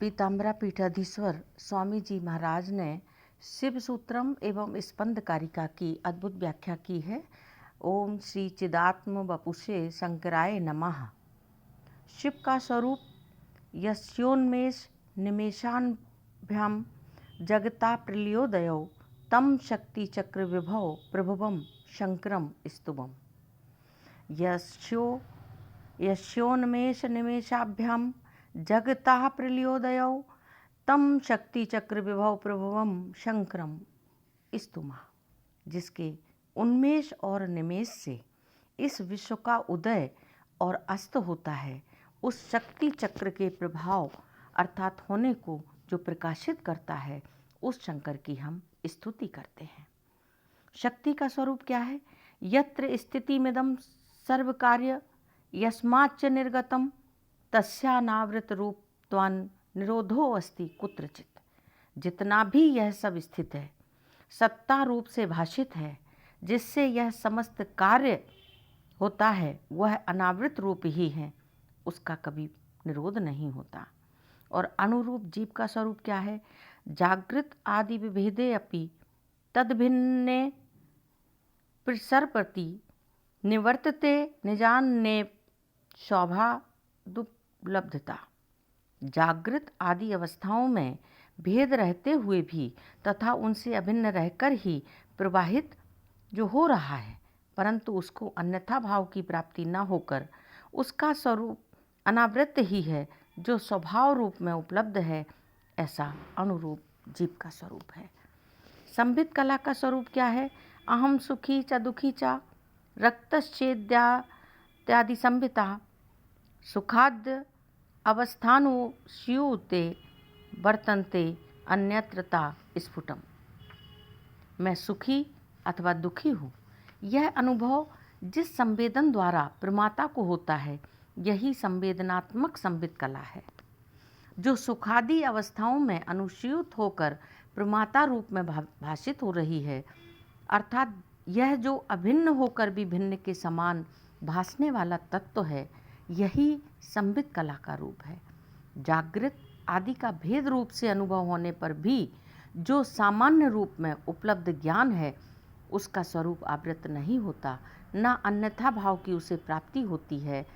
पीताम्बरा पीठाधीश्वर स्वामी जी महाराज ने शिव सूत्रम एवं स्पंद कारिका की अद्भुत व्याख्या की है। ओम श्री चिदात्म वपुषे शंकराय नमः। शिव का स्वरूप यस्योन्मेष निमेषाभ्याम जगता प्रलयोदयो तम शक्ति चक्र विभव प्रभुवम शंकरम स्तुवम। यस्योन्मेष निमेषाभ्याम जगता प्रलयोदयो तम शक्ति चक्र विभव प्रभुवम शंकरम स्तुमा। जिसके उन्मेष और निमेष से इस विश्व का उदय और अस्त होता है, उस शक्ति चक्र के प्रभाव अर्थात होने को जो प्रकाशित करता है, उस शंकर की हम स्तुति करते हैं। शक्ति का स्वरूप क्या है? यत्र स्थितिमिदं सर्व कार्य यस्माच्च निर्गतम तस्यानावृत रूप त्वान निरोधो अस्ति कुत्रचित। जितना भी यह सब स्थित है, सत्ता रूप से भाषित है, जिससे यह समस्त कार्य होता है, वह अनावृत रूप ही है, उसका कभी निरोध नहीं होता। और अनुरूप जीव का स्वरूप क्या है? जागृत आदि विभेदे अपि तद्भिन्ने प्रसरपति निवर्तते निजान्ने शोभादुपलब्धता। जागृत आदि अवस्थाओं में भेद रहते हुए भी तथा उनसे अभिन्न रहकर ही प्रवाहित जो हो रहा है, परंतु उसको अन्यथा भाव की प्राप्ति न होकर उसका स्वरूप अनावृत ही है, जो स्वभाव रूप में उपलब्ध है, ऐसा अनुरूप जीव का स्वरूप है। संबित कला का स्वरूप क्या है? अहम सुखी च दुखी च रक्तश्चेद्यादि संबिता सुखाद्य अवस्थानुस्यूते वर्तन्ते अन्यत्रता स्फुटम। मैं सुखी अथवा दुखी हूँ, यह अनुभव जिस संवेदन द्वारा प्रमाता को होता है, यही संवेदनात्मक संबित कला है, जो सुखादि अवस्थाओं में अनुस्यूत होकर प्रमाता रूप में भाषित हो रही है। अर्थात यह जो अभिन्न होकर भी भिन्न के समान भासने वाला तत्व है, यही संबित कला का रूप है। जागृत आदि का भेद रूप से अनुभव होने पर भी जो सामान्य रूप में उपलब्ध ज्ञान है, उसका स्वरूप आवृत नहीं होता, न अन्यथा भाव की उसे प्राप्ति होती है,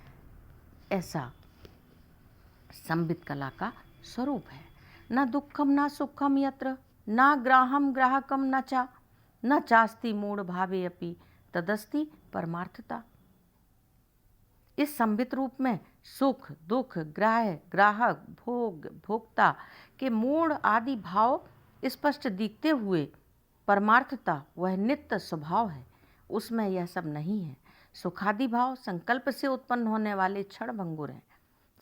ऐसा संबित कला का स्वरूप है। न दुखम न सुखम यत्र न ग्राहम ग्राहकम न चास्ति मूढ़ भावे अपि तदस्ति परमार्थता। इस संबित रूप में सुख दुख ग्राह्य ग्राहक भोग भोक्ता के मूढ़ आदि भाव स्पष्ट दिखते हुए परमार्थता वह नित्य स्वभाव है, उसमें यह सब नहीं है। सुखादि भाव संकल्प से उत्पन्न होने वाले क्षण भंगुर हैं।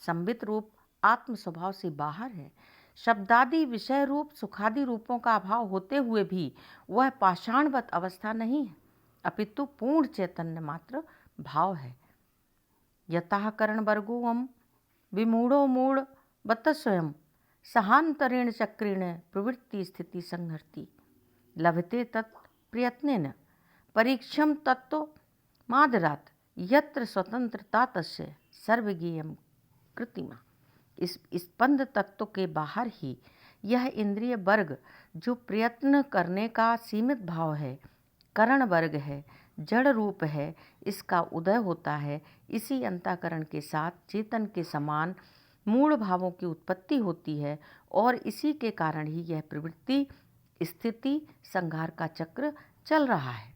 संबित रूप आत्म स्वभाव से बाहर है। शब्दादि विषय रूप सुखादि रूपों का अभाव होते हुए भी वह पाषाणवत अवस्था नहीं है, अपितु पूर्ण चैतन्य मात्र भाव है। यतः करण वर्गोऽहं विमूढ़ो मूढ़ बत स्वयं सहान्तरेण चक्रेण प्रवृत्ति स्थिति संहर्ति लभते तत् प्रयत्नेन परीक्षम तत्व मादरात् यत्र स्वतंत्रता तस्य सर्वज्ञेयं कृतिमा। इस स्पंद तत्व के बाहर ही यह इंद्रिय वर्ग जो प्रयत्न करने का सीमित भाव है, करण वर्ग है, जड़ रूप है, इसका उदय होता है। इसी अंतःकरण के साथ चेतन के समान मूल भावों की उत्पत्ति होती है और इसी के कारण ही यह प्रवृत्ति स्थिति संहार का चक्र चल रहा है।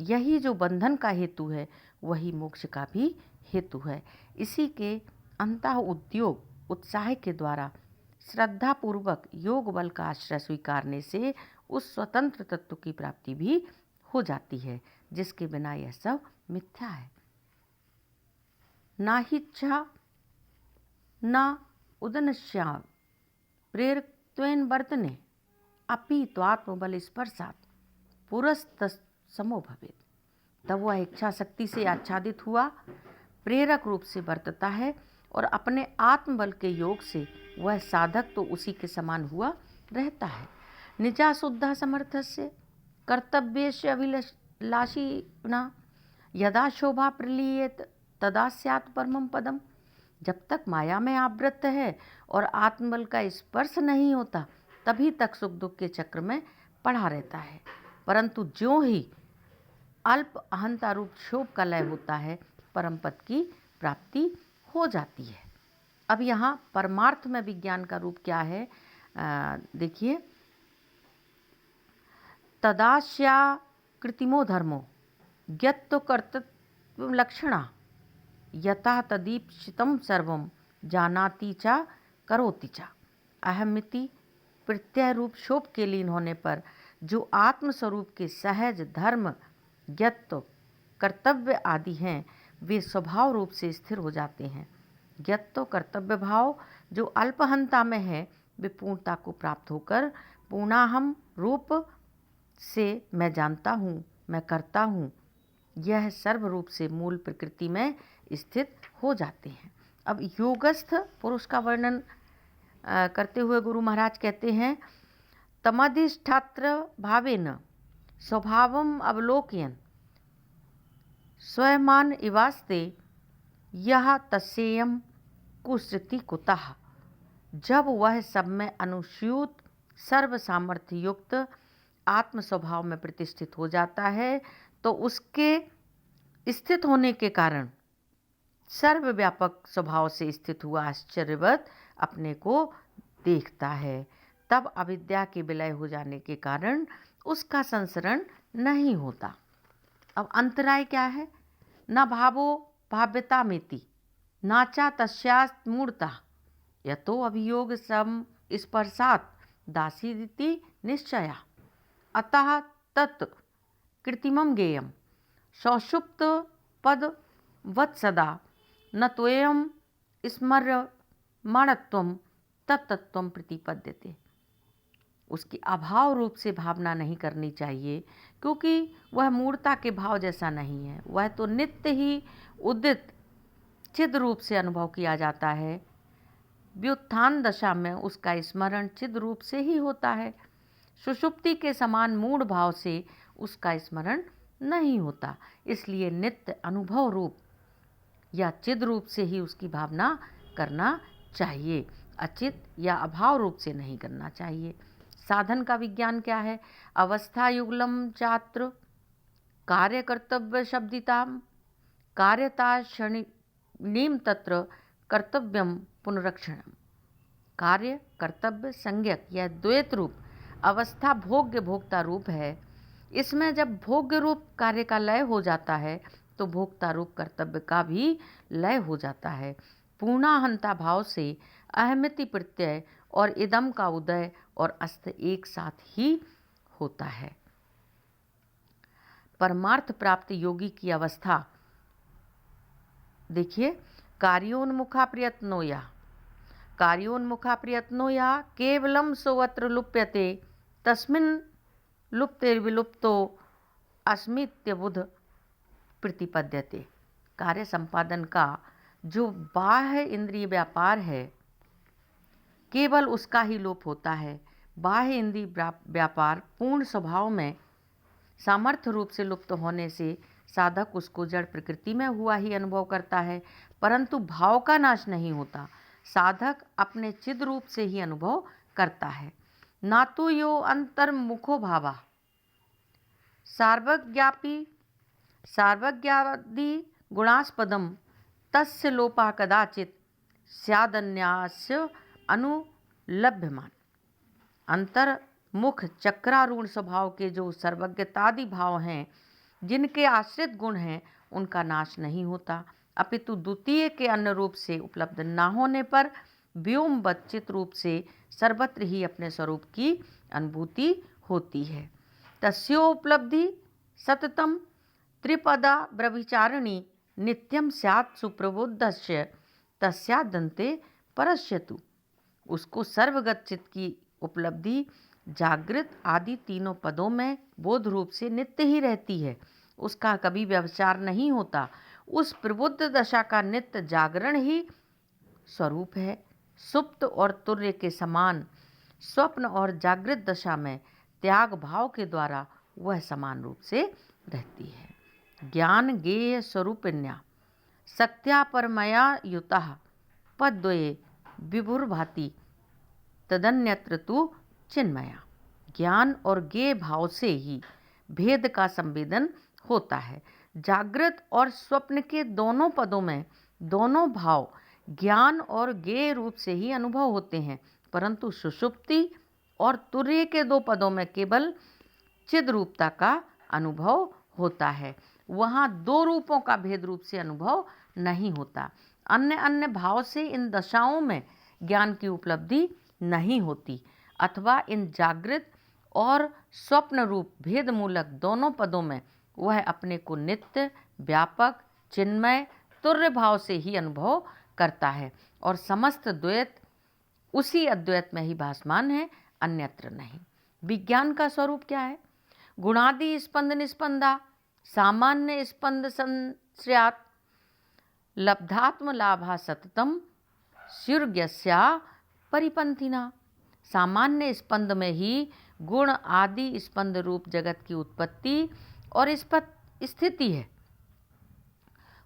यही जो बंधन का हेतु है, वही मोक्ष का भी हेतु है। इसी के अंतः उद्योग उत्साह के द्वारा श्रद्धापूर्वक योग बल का आश्रय स्वीकारने से उस स्वतंत्र तत्व की प्राप्ति भी हो जाती है, जिसके बिना यह सब मिथ्या है। ना हिच्छा न उदनश्या प्रेरकत्वेन वर्तने अपि त्वात्मबल स्पर्शात् पुरस्तमो भवेत्। तब वह इच्छा शक्ति से आच्छादित हुआ प्रेरक रूप से वर्तता है और अपने आत्मबल के योग से वह साधक तो उसी के समान हुआ रहता है। निजा शुद्धा समर्थस्य कर्तव्यस्य अभिलाषिणा यदा शोभा प्रलीयेत तदा स्यात् परमं पदम। जब तक माया में आवृत है और आत्मबल का स्पर्श नहीं होता तभी तक सुख दुख के चक्र में पड़ा रहता है। परंतु ज्यों ही अल्प अहंता रूप क्षोभ का लय होता है परम पद की प्राप्ति हो जाती है। अब यहाँ परमार्थ में विज्ञान का रूप क्या है, देखिए, तदास्या कृत्रिमो धर्मो यत्तो कर्तव्य लक्षणा यथा तदीप्सितं सर्वं जानाति च करोति च। अहमिति प्रत्यय रूप शोभ के लीन होने पर जो आत्मस्वरूप के सहज धर्म यत्व कर्तव्य आदि हैं वे स्वभाव रूप से स्थिर हो जाते हैं। यत्व कर्तव्य भाव जो अल्पहंता में है वे पूर्णता को प्राप्त होकर पूर्णाहम रूप से मैं जानता हूँ, मैं करता हूँ, यह सर्व रूप से मूल प्रकृति में स्थित हो जाते हैं। अब योगस्थ पुरुष का वर्णन करते हुए गुरु महाराज कहते हैं, तमधिष्ठात्र भावेन स्वभावम अवलोकयन स्वयमान इवास्ते यह तस्येयम कुसृति कुतः। जब वह सब में अनुस्यूत सर्व सामर्थ्य युक्त आत्म स्वभाव में प्रतिष्ठित हो जाता है तो उसके स्थित होने के कारण सर्वव्यापक स्वभाव से स्थित हुआ आश्चर्यवत अपने को देखता है। तब अविद्या के विलय हो जाने के कारण उसका संसरण नहीं होता। अब अंतराय क्या है, न भावो भाव्यता मेति नाचा तस्यात् मूर्ता यतो अभियोग सम स्पर्शात् दासीदिति निश्चया। अतः तत् कृत्रिमं गेयं सौषुप्त पद वत् सदा न त्वयं स्मर्यमाणत्वं तत्तत्वं प्रतिपद्यते। उसकी अभाव रूप से भावना नहीं करनी चाहिए क्योंकि वह मूर्ता के भाव जैसा नहीं है। वह तो नित्य ही उदित चिद रूप से अनुभव किया जाता है। व्युत्थान दशा में उसका स्मरण चिद रूप से ही होता है। सुषुप्ति के समान मूढ़ भाव से उसका स्मरण नहीं होता। इसलिए नित्य अनुभव रूप या चिद रूप से ही उसकी भावना करना चाहिए, अचित या अभाव रूप से नहीं करना चाहिए। साधन का विज्ञान क्या है, अवस्था युगलम चात्र कार्य कर्तव्य शब्दिताम कार्यता क्षणिम तत्र कर्तव्यम पुनरक्षणम। कार्य कर्तव्य संज्ञक यह द्वैत रूप अवस्था भोग्य भोक्ता रूप है। इसमें जब भोग्य रूप कार्य का लय हो जाता है तो भोक्ता रूप कर्तव्य का भी लय हो जाता है। पूर्णाहंता भाव से अहमिति प्रत्यय और इदम का उदय और अस्त एक साथ ही होता है। परमार्थ प्राप्त योगी की अवस्था देखिए, कार्योन्मुखा प्रयत्नो या केवलम सोवत्र लुप्यते तस्मिन् लुप्ते विलुप्तो अस्मित्यबुध प्रतिपद्यते। कार्य संपादन का जो बाह्य इंद्रिय व्यापार है केवल उसका ही लोप होता है। बाह्य इंद्रिय व्यापार पूर्ण स्वभाव में सामर्थ्य रूप से लुप्त होने से साधक उसको जड़ प्रकृति में हुआ ही अनुभव करता है, परंतु भाव का नाश नहीं होता। साधक अपने चिद रूप से ही अनुभव करता है। नातु यो अंतर्मुखो भावा सार्वज्ञादि गुणास्पदम तस्य लोपा कदाचित स्यादन्यास्य अनुलभ्यमान। अंतर्मुख चक्रारूढ़ स्वभाव के जो सर्वज्ञतादि भाव हैं, जिनके आश्रित गुण हैं, उनका नाश नहीं होता, अपितु द्वितीय के अन्य रूप से उपलब्ध न होने पर व्योमवच्चित रूप से सर्वत्र ही अपने स्वरूप की अनुभूति होती है। तस्योपलब्धि सततम त्रिपदा ब्रह्मचारिणी नित्यम स्यात् सुप्रबुद्धस्य तस्यादन्ते परस्यतु। उसको सर्वगत चित्त की उपलब्धि जागृत आदि तीनों पदों में बोध रूप से नित्य ही रहती है। उसका कभी व्यवचार नहीं होता। उस प्रबुद्ध दशा का नित्य जागरण ही स्वरूप है। सुप्त और तुर्य के समान स्वप्न और जागृत दशा में त्याग भाव के द्वारा वह समान रूप से रहती है। ज्ञान ज्ञेय स्वरूपिण्या सत्या परमया युतः पद्वये विभुर्भाति तदन्यत्र तु चिन्मया। ज्ञान और ज्ञेय भाव से ही भेद का संवेदन होता है। जागृत और स्वप्न के दोनों पदों में दोनों भाव ज्ञान और ज्ञेय रूप से ही अनुभव होते हैं, परंतु सुषुप्ति और तुर्य के दो पदों में केवल चिद रूपता का अनुभव होता है। वहाँ दो रूपों का भेद रूप से अनुभव नहीं होता। अन्य अन्य भाव से इन दशाओं में ज्ञान की उपलब्धि नहीं होती, अथवा इन जागृत और स्वप्न रूप भेद मूलक दोनों पदों में वह अपने को नित्य, व्यापक, चिन्मय, तुर्य भाव से ही अनुभव करता है और समस्त द्वैत उसी अद्वैत में ही भासमान है, अन्यत्र नहीं। विज्ञान का स्वरूप क्या है? गुणादि स्पंद निस्पंदा सामान्य स्पंद संश्रयात् लब्धात्म लाभा सततम स्युर्ज्ञस्या परिपंथिना। सामान्य स्पंद में ही गुण आदि स्पंद रूप जगत की उत्पत्ति और स्थिति है।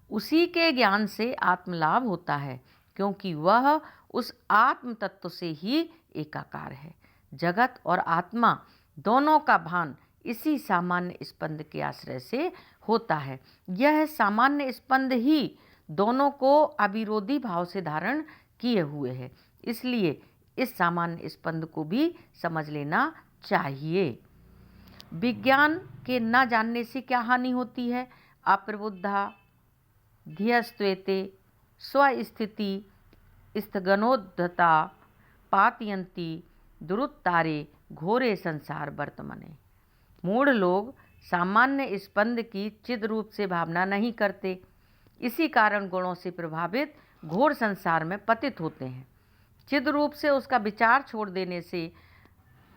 उसी के ज्ञान से आत्मलाभ होता है, क्योंकि वह उस आत्म तत्व से ही एकाकार है। जगत और आत्मा दोनों का भान इसी सामान्य स्पंद के आश्रय से होता है। यह सामान्य स्पंद ही दोनों को अविरोधी भाव से धारण किए हुए है, इसलिए इस सामान्य स्पंद को भी समझ लेना चाहिए। विज्ञान के न जानने से क्या हानि होती है? अप्रबुद्धा धियस्त्वेते स्वस्थिति स्थगनोद्धता पातयन्ति दुरुत्तारे घोरे संसार वर्तमने। मूढ़ लोग सामान्य स्पंद की चिद रूप से भावना नहीं करते, इसी कारण गुणों से प्रभावित घोर संसार में पतित होते हैं। चिद रूप से उसका विचार छोड़ देने से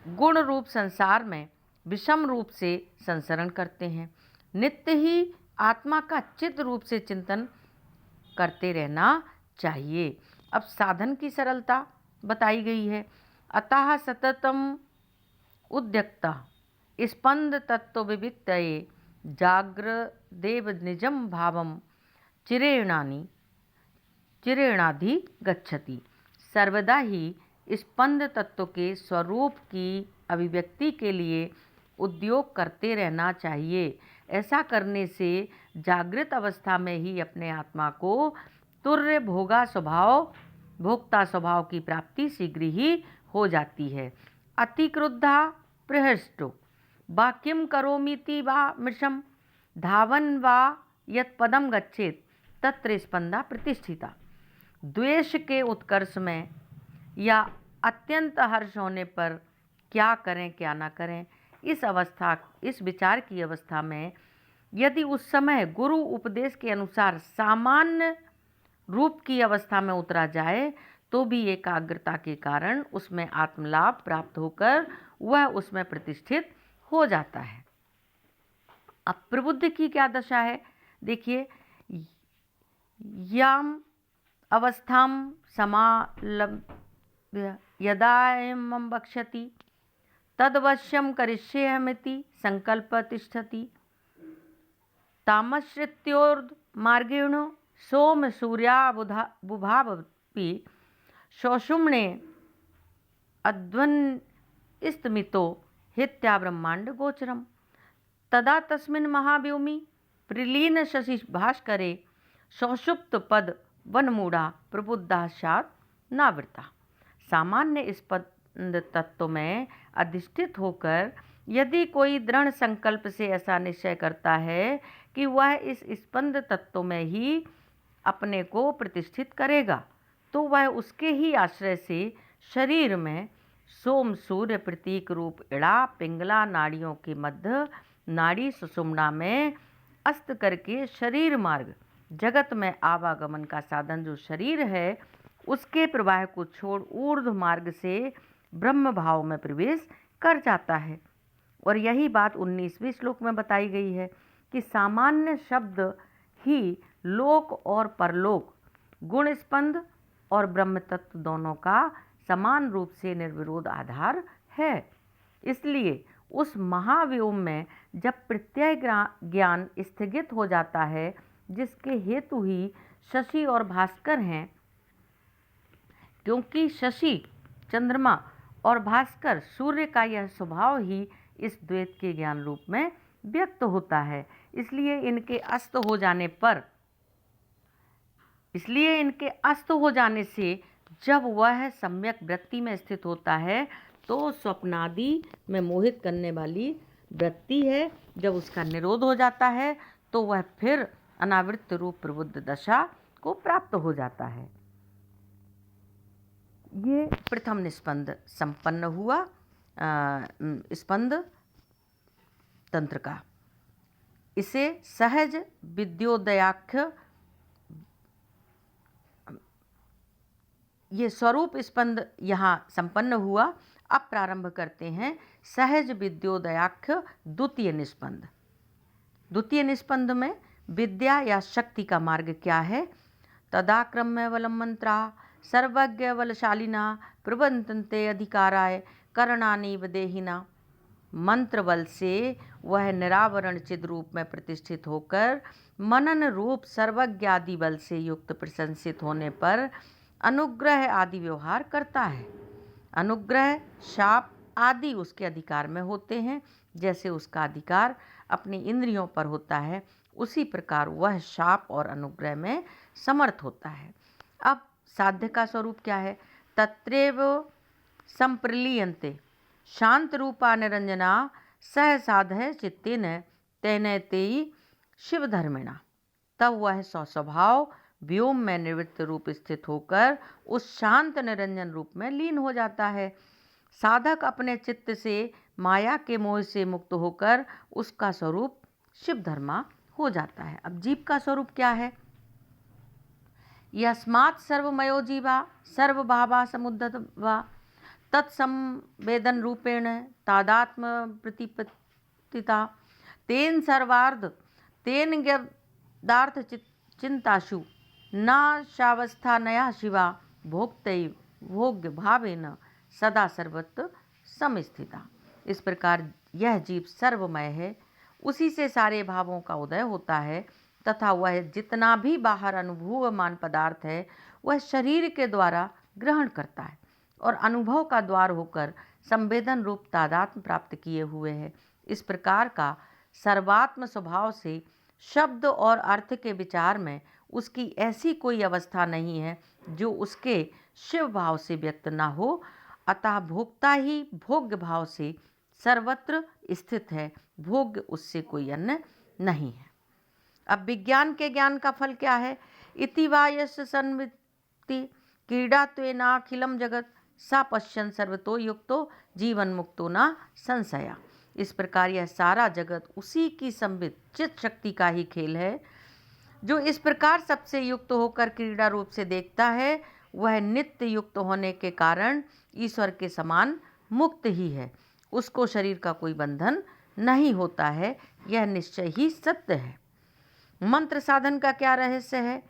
गुण रूप संसार में विषम रूप से संसरण करते हैं। नित्य ही आत्मा का चिद रूप से चिंतन करते रहना चाहिए। अब साधन की सरलता बताई गई है। अतः सततम उद्यक्ता स्पंद तत्व विविक्तये जाग्रदेव निजम भावम चिरेणाधि गच्छति। सर्वदा ही स्पंद तत्व के स्वरूप की अभिव्यक्ति के लिए उद्योग करते रहना चाहिए। ऐसा करने से जागृत अवस्था में ही अपने आत्मा को तुर्य भोक्ता स्वभाव की प्राप्ति शीघ्र ही हो जाती है। अतिक्रुद्धा प्रहृष्टो वा किम करोमीति वा मृषम धावन वा यत् पदम गच्छेत तत्र स्पंदा प्रतिष्ठिता। द्वेष के उत्कर्ष में या अत्यंत हर्ष होने पर क्या करें क्या ना करें, इस विचार की अवस्था में यदि उस समय गुरु उपदेश के अनुसार सामान्य रूप की अवस्था में उतरा जाए तो भी एकाग्रता के कारण उसमें आत्मलाभ प्राप्त होकर वह उसमें प्रतिष्ठित हो जाता है। अब प्रबुद्ध की क्या दशा है? देखिए, याम अवस्थाम समालभ्य यदा एवं वक्ष्यति तदवश्यम करिष्येहमिति संकल्प तिष्ठति। तामश्रित्योर्ध मार्गेण सोम सूर्याबुभावपि सौषुम्णे अध्वन्स्तमितो हित्या ब्रह्मांड गोचरम। तदा तस्मिन् महाव्योमि प्रलीन शशि भास्करे सौषुप्त पद वनमूढ़ा प्रबुद्धा स्यात् नावृता। सामान्य स्पंद तत्व में अधिष्ठित होकर यदि कोई दृढ़ संकल्प से ऐसा निश्चय करता है कि वह इस स्पंद तत्व में ही अपने को प्रतिष्ठित करेगा, तो वह उसके ही आश्रय से शरीर में सोम सूर्य प्रतीक रूप इड़ा पिंगला नाड़ियों के मध्य नाड़ी सुषुम्ना में अस्त करके शरीर मार्ग जगत में आवागमन का साधन जो शरीर है उसके प्रवाह को छोड़ ऊर्ध्व मार्ग से ब्रह्म भाव में प्रवेश कर जाता है। और यही बात 19वें श्लोक में बताई गई है कि सामान्य शब्द ही लोक और परलोक, गुण स्पंद और ब्रह्म तत्व दोनों का समान रूप से निर्विरोध आधार है। इसलिए उस महाव्योम में जब प्रत्यय ज्ञान स्थगित हो जाता है, जिसके हेतु ही शशि और भास्कर हैं, क्योंकि शशि चंद्रमा और भास्कर सूर्य का यह स्वभाव ही इस द्वैत के ज्ञान रूप में व्यक्त होता है। इसलिए इनके अस्त हो जाने से जब वह सम्यक वृत्ति में स्थित होता है तो स्वप्नादि में मोहित करने वाली वृत्ति है, जब उसका निरोध हो जाता है तो वह फिर अनावृत्त रूप प्रबुद्ध दशा को प्राप्त हो जाता है। ये प्रथम निस्पंद संपन्न हुआ स्पंद तंत्र का। इसे सहज विद्योदयाख्य, ये स्वरूप स्पंद यहाँ संपन्न हुआ। अब प्रारंभ करते हैं सहज विद्योदयाख्य द्वितीय निस्पंद। द्वितीय निस्पंद में विद्या या शक्ति का मार्ग क्या है? तदाक्रम्य वलम मंत्रा सर्वज्ञ बलशालिना प्रबंधन्ते अधिकाराय करणानि वदेहिना। मंत्र बल से वह निरावरण चिद रूप में प्रतिष्ठित होकर मनन रूप सर्वज्ञ आदि बल से युक्त प्रशंसित होने पर अनुग्रह आदि व्यवहार करता है। अनुग्रह, शाप आदि उसके अधिकार में होते हैं। जैसे उसका अधिकार अपनी इंद्रियों पर होता है, उसी प्रकार वह शाप और अनुग्रह में समर्थ होता है। अब साध्य का स्वरूप क्या है? तत्रैव संप्रलीयन्ते शांत रूपा निरंजना सह साधय चित्तेन तेनैतेयी शिव धर्मिणा। तब वह स्वभाव व्योम में निवृत्त रूप स्थित होकर उस शांत निरंजन रूप में लीन हो जाता है। साधक अपने चित्त से माया के मोह से मुक्त होकर उसका स्वरूप शिव धर्मा हो जाता है। अब जीव का स्वरूप क्या है? यस्मात् सर्वमयो जीवा सर्वभावा समुद्धवा तत्संवेदन रूपेण तादात्म प्रतिपत्तिता तेन सर्वार्ध तेन ज्ञादार्थ चिंताशु न शावस्था नया शिवा भोक्तैव भोग्य भावेन सदा सर्वत्र समस्थिता। इस प्रकार यह जीव सर्वमय है, उसी से सारे भावों का उदय होता है तथा वह जितना भी बाहर अनुभवमान पदार्थ है वह शरीर के द्वारा ग्रहण करता है और अनुभव का द्वार होकर संवेदन रूप तादात्म्य प्राप्त किए हुए है। इस प्रकार का सर्वात्म स्वभाव से शब्द और अर्थ के विचार में उसकी ऐसी कोई अवस्था नहीं है जो उसके शिव भाव से व्यक्त न हो। अतः भोक्ता ही भोग्य भाव से सर्वत्र स्थित है, भोग्य उससे कोई अन्य नहीं है। अब विज्ञान के ज्ञान का फल क्या है? इति वा यश संवित्ति क्रीडात्वेनाखिलम जगत सा पश्यन् सर्वतो युक्तो जीवन मुक्तो न संशया। इस प्रकार यह सारा जगत उसी की संवित चित शक्ति का ही खेल है। जो इस प्रकार सबसे युक्त होकर क्रीड़ा रूप से देखता है वह नित्य युक्त होने के कारण ईश्वर के समान मुक्त ही है। उसको शरीर का कोई बंधन नहीं होता है, यह निश्चय ही सत्य है। मंत्र साधन का क्या रहस्य है?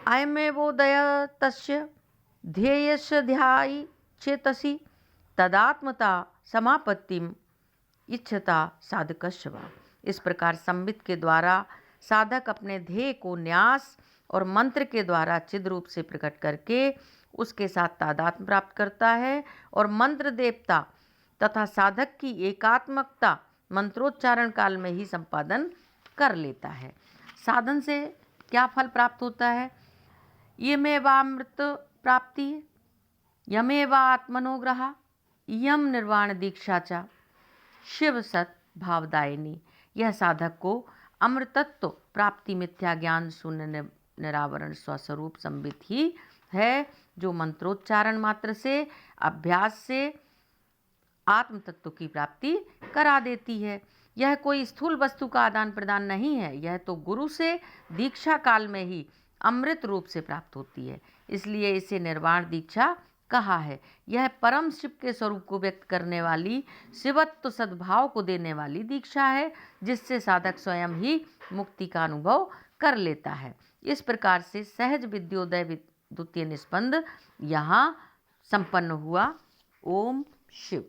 अयमेवोदय तस्य ध्येयस्य ध्यायी चेतसि तदात्मता समापत्तिम इच्छता साधकस्य वा। इस प्रकार संबित के द्वारा साधक अपने ध्येय को न्यास और मंत्र के द्वारा चिद रूप से प्रकट करके उसके साथ तादात्म्य प्राप्त करता है और मंत्र देवता तथा साधक की एकात्मकता मंत्रोच्चारण काल में ही संपादन कर लेता है। साधन से क्या फल प्राप्त होता है? यमेवामृत प्राप्ति, यमेवा आत्मनोग्रह, यम निर्वाण दीक्षा चा शिव सत भावदायिनी। यह साधक को अमृतत्व प्राप्ति, मिथ्या ज्ञान शून्य निरावरण स्वस्वरूप संबित ही है, जो मंत्रोच्चारण मात्र से अभ्यास से आत्म तत्व की प्राप्ति करा देती है। यह कोई स्थूल वस्तु का आदान प्रदान नहीं है, यह तो गुरु से दीक्षा काल में ही अमृत रूप से प्राप्त होती है, इसलिए इसे निर्वाण दीक्षा कहा है। यह परम शिव के स्वरूप को व्यक्त करने वाली, शिवत्व सद्भाव को देने वाली दीक्षा है, जिससे साधक स्वयं ही मुक्ति का अनुभव कर लेता है। इस प्रकार से सहज विद्योदय द्वितीय निस्पंद यहाँ संपन्न हुआ। ओम शिव।